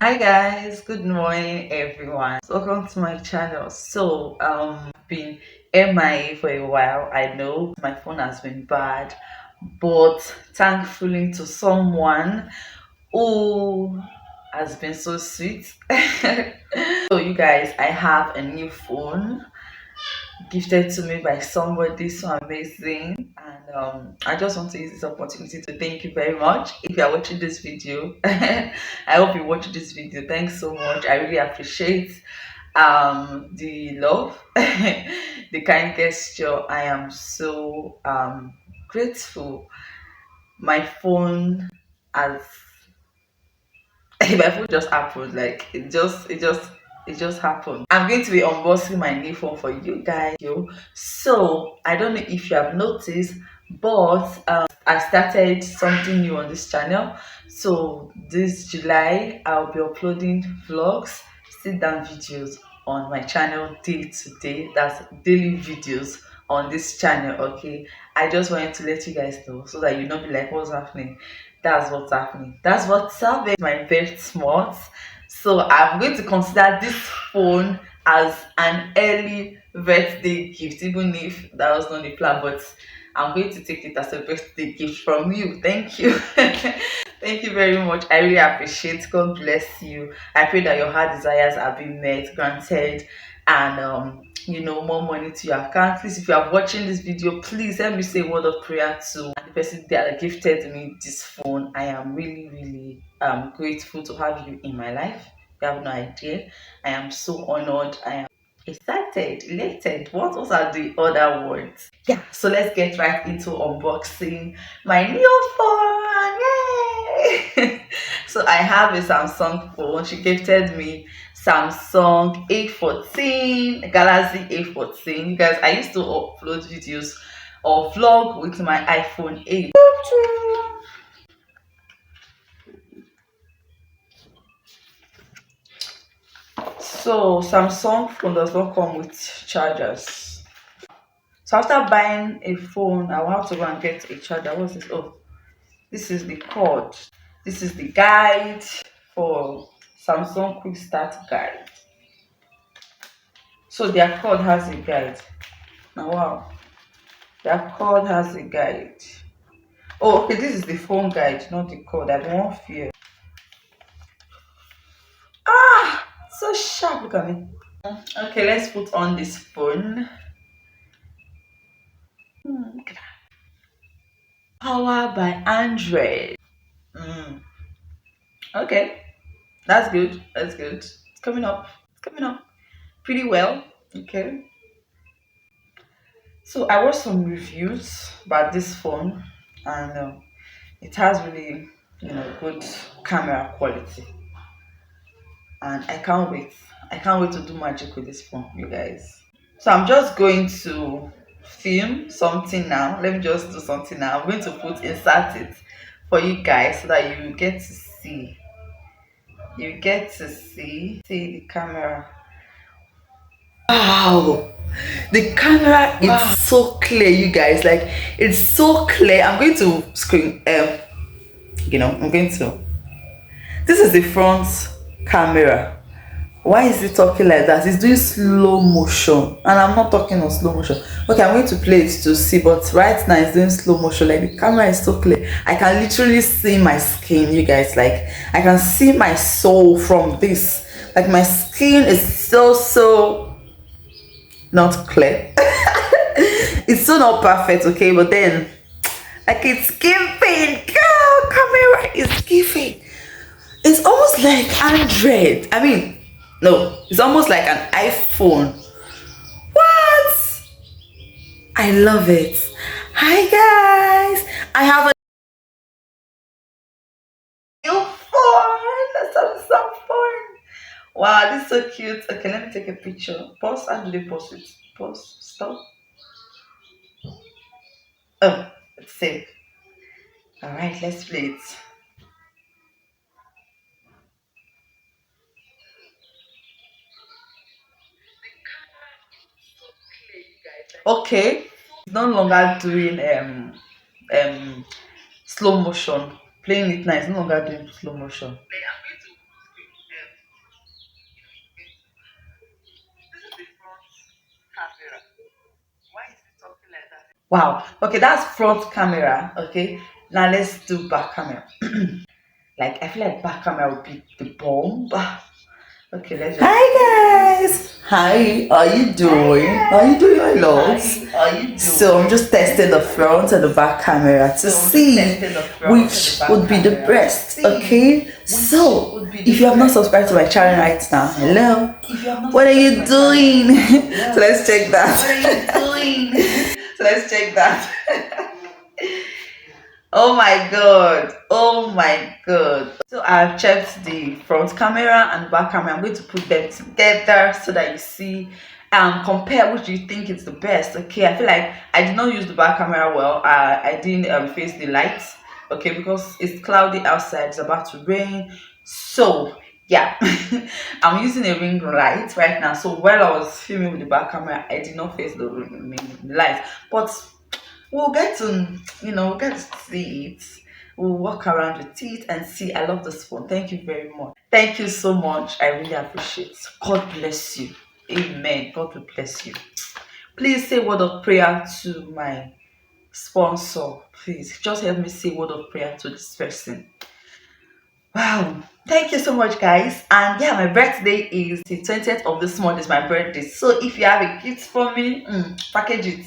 Hi guys, good morning everyone. Welcome to my channel. I've been MIA for a while. I know my phone has been bad, but thankfully to someone who has been so sweet. So you guys, I have a new phone gifted to me by somebody so amazing, and I just want to use this opportunity to thank you very much if you are watching this video. I hope you watch this video. Thanks so much. I really appreciate the love, the kind gesture. I am so grateful. My phone has my phone just happened, like it just happened. I'm going to be unboxing my new phone for you guys. So I don't know if you have noticed, but I started something new on this channel. So this July I'll be uploading vlogs, sit down videos on my channel day to day. That's daily videos on this channel. Okay, I just wanted to let you guys know so that you not be like, what's happening. That's what's happening. That's what's up. My very smart. So I'm going to consider this phone as an early birthday gift, even if that was not the plan. But I'm going to take it as a birthday gift from you. Thank you. Thank you very much. I really appreciate. God bless you. I pray that your heart desires are being met, granted, and more money to your account. Please, if you are watching this video, please help me say a word of prayer to the person that gifted me this phone. I am really, really grateful to have you in my life. You have no idea. I am so honored. I am excited, elated. What are the other words? Yeah, so let's get right into unboxing my new phone. Yay! So I have a Samsung phone. She gifted me Samsung A14, Galaxy A14. You guys, I used to upload videos or vlog with my iPhone 8. So Samsung phone does not come with chargers. So after buying a phone, I will have to go and get a charger. What's this? Oh, this is the cord. This is the guide for Samsung Quick Start Guide. So their cord has a guide. Now wow, their cord has a guide. Oh, okay, this is the phone guide, not the cord. I don't fear. Ah, so sharp. Look at me. Okay, let's put on this phone. Look at that. Power by Android. Mm. Okay, that's good. That's good. It's coming up. It's coming up pretty well. Okay. So I watched some reviews about this phone, and it has really, good camera quality, and I can't wait. I can't wait to do magic with this phone, you guys. So I'm just going to film something now. Let me just do something now. I'm going to insert it for you guys so that you get to see. You get to see the camera. Wow, the camera is so clear, you guys. Like, it's so clear. I'm going to screen I'm going to this is the front camera. Why is it talking like that? It's doing slow motion, and I'm not talking on slow motion. Okay, I'm going to play it to see, but right now it's doing slow motion. Like, the camera is so clear. I can literally see my skin, you guys. Like, I can see my soul from this. Like, my skin is so not clear. It's still not perfect, okay, but then, like, it's giving. Girl, camera is giving. It's almost like Android. I mean, no, it's almost like an iPhone. What? I love it. Hi guys, I have a new phone. A Samsung phone. Wow, this is so cute. Okay, let me take a picture. Pause. How do they pause it? Pause. Stop. Oh, it's safe. All right, let's play it. Okay, it's no longer doing slow motion. Playing it now, it's no longer doing slow motion. Wow. Okay, that's front camera. Okay. Now let's do back camera. Like I feel like back camera would be the bomb. Okay, let's just. Hi guys. Hi. How you doing? How you doing, my loves? How you doing? So I'm just testing the front and the back camera to see which would be the best. Okay. So if you have not subscribed to my channel right now, hello. What are you doing? So let's check that. What are you doing? So let's check that. Oh my god. Oh my god. So I've checked the front camera and back camera. I'm going to put them together so that you see compare which you think is the best. Okay, I feel like I did not use the back camera well. I didn't face the lights, okay, because it's cloudy outside, it's about to rain. So yeah, I'm using a ring light right now. So while I was filming with the back camera, I did not face the light, but we'll get to, we'll get to see it. We'll walk around with it and see. I love this phone. Thank you very much. Thank you so much. I really appreciate it. God bless you. Amen. God will bless you. Please say a word of prayer to my sponsor. Please just help me say a word of prayer to this person. Wow. Thank you so much, guys. And yeah, my birthday is the 20th of this month is my birthday. So if you have a gift for me, package it.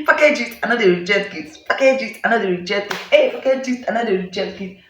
Package it, another reject gift. Package it, another reject gift. Hey, package it, another reject gift.